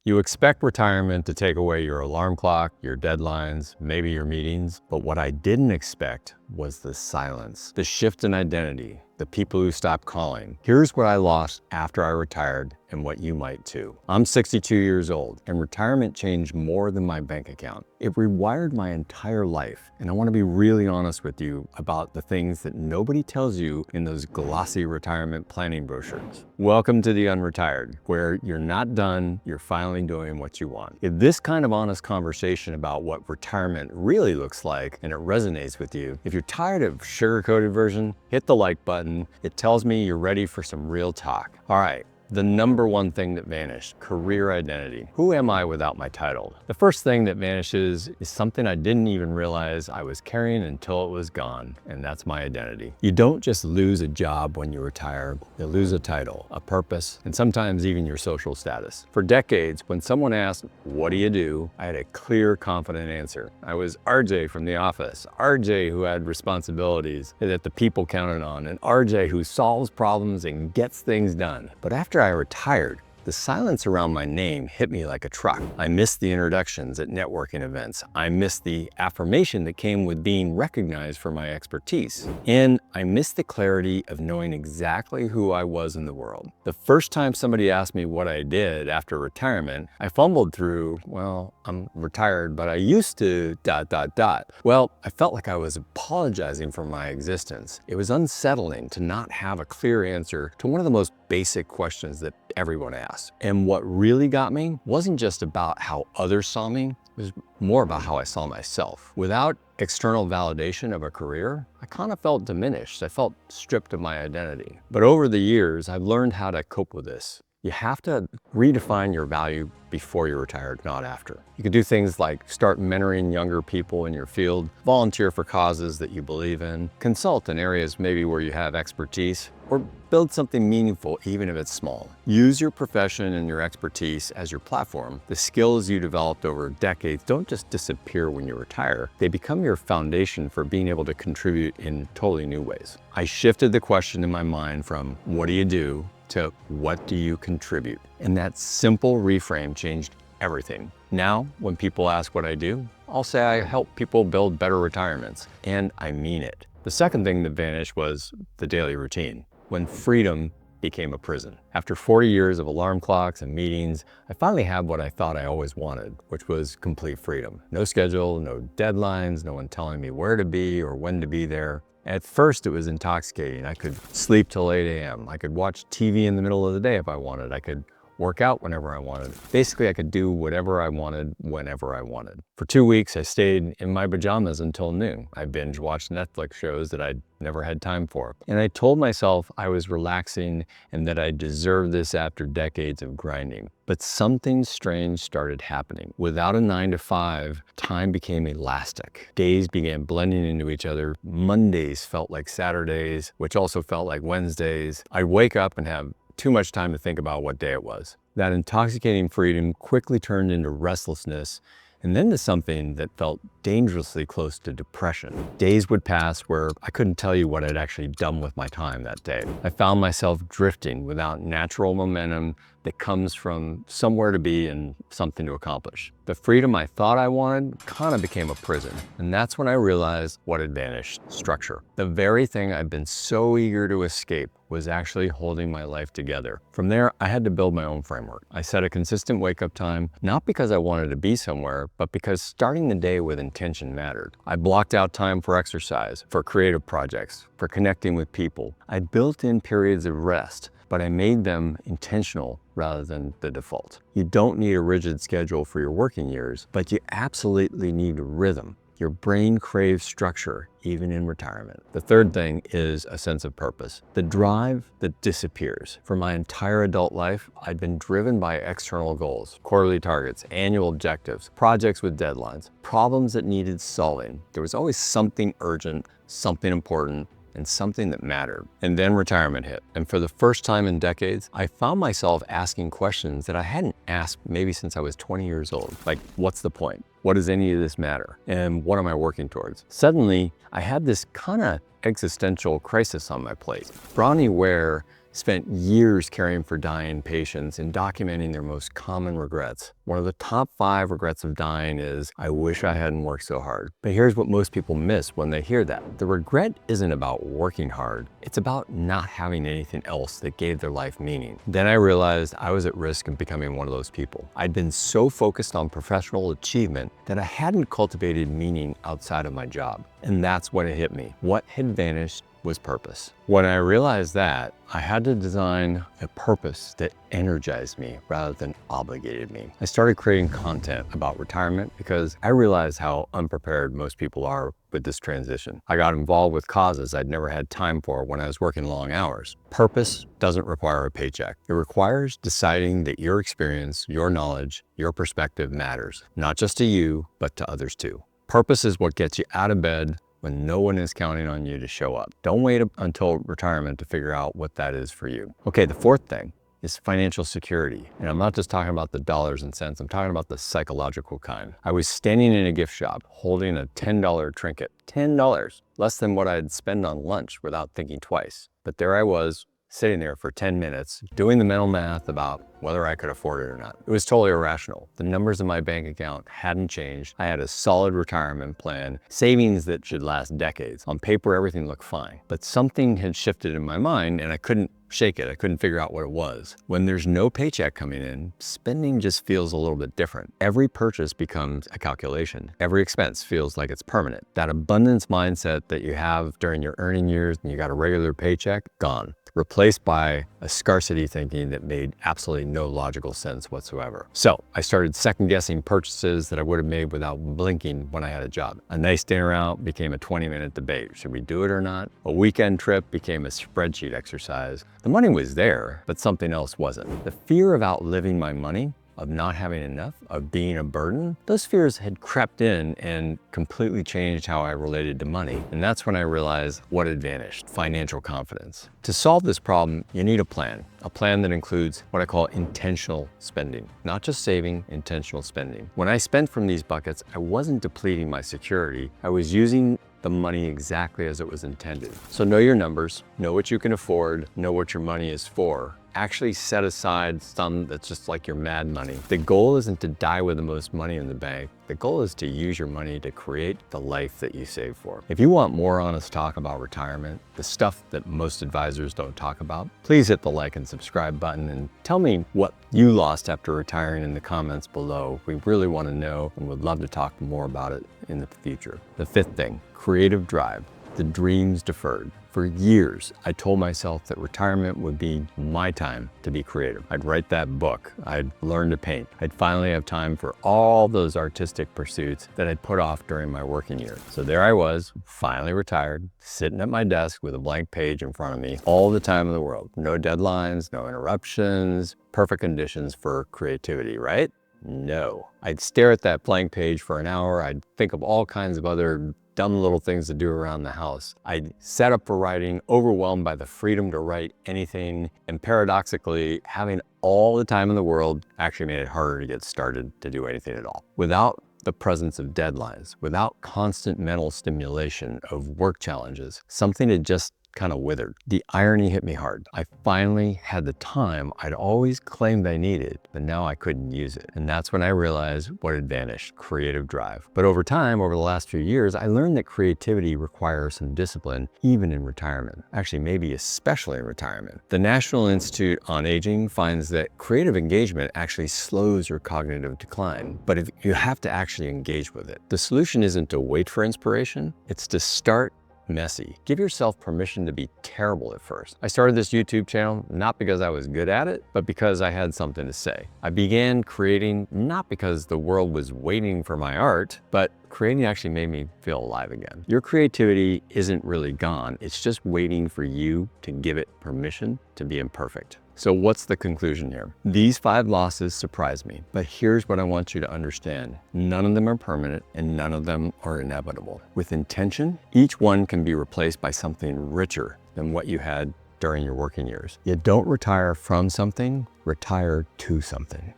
You expect retirement to take away your alarm clock, your deadlines, maybe your meetings, but what I didn't expect was the silence, the shift in identity, the people who stopped calling. Here's what I lost after I retired and what you might too. I'm 62 years old and retirement changed more than my bank account. It rewired my entire life. And I want to be really honest with you about the things that nobody tells you in those glossy retirement planning brochures. Welcome to the UnRetired, where you're not done, you're finally doing what you want. If this kind of honest conversation about what retirement really looks like and it resonates with you, if you're tired of sugar-coated version, hit the like button. It tells me you're ready for some real talk. All right. The number one thing that vanished, career identity. Who am I without my title? The first thing that vanishes is something I didn't even realize I was carrying until it was gone, and that's my identity. You don't just lose a job when you retire, you lose a title, a purpose, and sometimes even your social status. For decades, when someone asked, "What do you do?" I had a clear, confident answer. I was RJ from the office, RJ who had responsibilities that the people counted on, and RJ who solves problems and gets things done. But after I retired, the silence around my name hit me like a truck. I missed the introductions at networking events. I missed the affirmation that came with being recognized for my expertise. And I missed the clarity of knowing exactly who I was in the world. The first time somebody asked me what I did after retirement, I fumbled through, well, I'm retired, but I used to ... Well, I felt like I was apologizing for my existence. It was unsettling to not have a clear answer to one of the most basic questions that everyone asks. And what really got me wasn't just about how others saw me, it was more about how I saw myself. Without external validation of a career, I kind of felt diminished. I felt stripped of my identity. But over the years, I've learned how to cope with this. You have to redefine your value before you're retired, not after. You can do things like start mentoring younger people in your field, volunteer for causes that you believe in, consult in areas maybe where you have expertise, or build something meaningful even if it's small. Use your profession and your expertise as your platform. The skills you developed over decades don't just disappear when you retire. They become your foundation for being able to contribute in totally new ways. I shifted the question in my mind from what do you do to what do you contribute? And that simple reframe changed everything. Now, when people ask what I do, I'll say I help people build better retirements, and I mean it. The second thing that vanished was the daily routine, when freedom became a prison. After 40 years of alarm clocks and meetings, I finally had what I thought I always wanted, which was complete freedom. No schedule, no deadlines, no one telling me where to be or when to be there. At first, it was intoxicating. I could sleep till 8 a.m. I could watch TV in the middle of the day if I wanted. I could work out whenever I wanted. Basically, I could do whatever I wanted, whenever I wanted. For 2 weeks, I stayed in my pajamas until noon. I binge watched Netflix shows that I'd never had time for. And I told myself I was relaxing and that I deserved this after decades of grinding. But something strange started happening. Without a 9 to 5, time became elastic. Days began blending into each other. Mondays felt like Saturdays, which also felt like Wednesdays. I'd wake up and have too much time to think about what day it was. That intoxicating freedom quickly turned into restlessness and then to something that felt dangerously close to depression. Days would pass where I couldn't tell you what I'd actually done with my time that day. I found myself drifting without natural momentum that comes from somewhere to be and something to accomplish. The freedom I thought I wanted kind of became a prison. And that's when I realized what had vanished: structure. The very thing I'd been so eager to escape was actually holding my life together. From there, I had to build my own framework. I set a consistent wake-up time, not because I wanted to be somewhere, but because starting the day with intention mattered. I blocked out time for exercise, for creative projects, for connecting with people. I built in periods of rest, but I made them intentional rather than the default. You don't need a rigid schedule for your working years, but you absolutely need a rhythm. Your brain craves structure, even in retirement. The third thing is a sense of purpose. The drive that disappears. For my entire adult life, I'd been driven by external goals, quarterly targets, annual objectives, projects with deadlines, problems that needed solving. There was always something urgent, something important, and something that mattered. And then retirement hit. And for the first time in decades, I found myself asking questions that I hadn't asked maybe since I was 20 years old. Like, what's the point? What does any of this matter? And what am I working towards? Suddenly, I had this kind of existential crisis on my plate. Bronnie Ware spent years caring for dying patients and documenting their most common regrets. One of the top 5 regrets of dying is, I wish I hadn't worked so hard. But here's what most people miss when they hear that. The regret isn't about working hard. It's about not having anything else that gave their life meaning. Then I realized I was at risk of becoming one of those people. I'd been so focused on professional achievement that I hadn't cultivated meaning outside of my job. And that's when it hit me. What had vanished was purpose. When I realized that, I had to design a purpose that energized me rather than obligated me. I started creating content about retirement because I realized how unprepared most people are with this transition. I got involved with causes I'd never had time for when I was working long hours. Purpose doesn't require a paycheck. It requires deciding that your experience, your knowledge, your perspective matters, not just to you, but to others too. Purpose is what gets you out of bed when no one is counting on you to show up. Don't wait until retirement to figure out what that is for you. Okay, the 4th thing is financial security. And I'm not just talking about the dollars and cents, I'm talking about the psychological kind. I was standing in a gift shop holding a $10 trinket, $10, less than what I'd spend on lunch without thinking twice. But there I was, sitting there for 10 minutes, doing the mental math about whether I could afford it or not. It was totally irrational. The numbers in my bank account hadn't changed. I had a solid retirement plan, savings that should last decades. On paper, everything looked fine. But something had shifted in my mind and I couldn't shake it. I couldn't figure out what it was. When there's no paycheck coming in, spending just feels a little bit different. Every purchase becomes a calculation. Every expense feels like it's permanent. That abundance mindset that you have during your earning years and you got a regular paycheck, gone. Replaced by a scarcity thinking that made absolutely no logical sense whatsoever. So I started second guessing purchases that I would have made without blinking when I had a job. A nice dinner out became a 20-minute debate. Should we do it or not? A weekend trip became a spreadsheet exercise. The money was there, but something else wasn't. The fear of outliving my money, of not having enough, of being a burden, those fears had crept in and completely changed how I related to money. And that's when I realized what had vanished: financial confidence. To solve this problem, you need a plan that includes what I call intentional spending, not just saving, intentional spending. When I spent from these buckets, I wasn't depleting my security. I was using the money exactly as it was intended. So know your numbers, know what you can afford, know what your money is for. Actually set aside some that's just like your mad money. The goal isn't to die with the most money in the bank. The goal is to use your money to create the life that you save for. If you want more honest talk about retirement, the stuff that most advisors don't talk about, please hit the like and subscribe button and tell me what you lost after retiring in the comments below. We really want to know and would love to talk more about it in the future. The 5th thing, creative drive, the dreams deferred. For years, I told myself that retirement would be my time to be creative. I'd write that book. I'd learn to paint. I'd finally have time for all those artistic pursuits that I'd put off during my working years. So there I was, finally retired, sitting at my desk with a blank page in front of me, all the time in the world. No deadlines, no interruptions, perfect conditions for creativity, right? No. I'd stare at that blank page for an hour. I'd think of all kinds of other dumb little things to do around the house. I'd set up for writing, overwhelmed by the freedom to write anything, and paradoxically, having all the time in the world actually made it harder to get started to do anything at all. Without the presence of deadlines, without constant mental stimulation of work challenges, something had just kind of withered. The irony hit me hard. I finally had the time I'd always claimed I needed, but now I couldn't use it. And that's when I realized what had vanished: creative drive. But over time, over the last few years, I learned that creativity requires some discipline, even in retirement. Actually, maybe especially in retirement. The National Institute on Aging finds that creative engagement actually slows your cognitive decline, but if you have to actually engage with it. The solution isn't to wait for inspiration, it's to start messy. Give yourself permission to be terrible at first. I started this YouTube channel not because I was good at it, but because I had something to say. I began creating not because the world was waiting for my art, but creating actually made me feel alive again. Your creativity isn't really gone. It's just waiting for you to give it permission to be imperfect. So what's the conclusion here? These 5 losses surprised me, but here's what I want you to understand. None of them are permanent and none of them are inevitable. With intention, each one can be replaced by something richer than what you had during your working years. You don't retire from something, retire to something.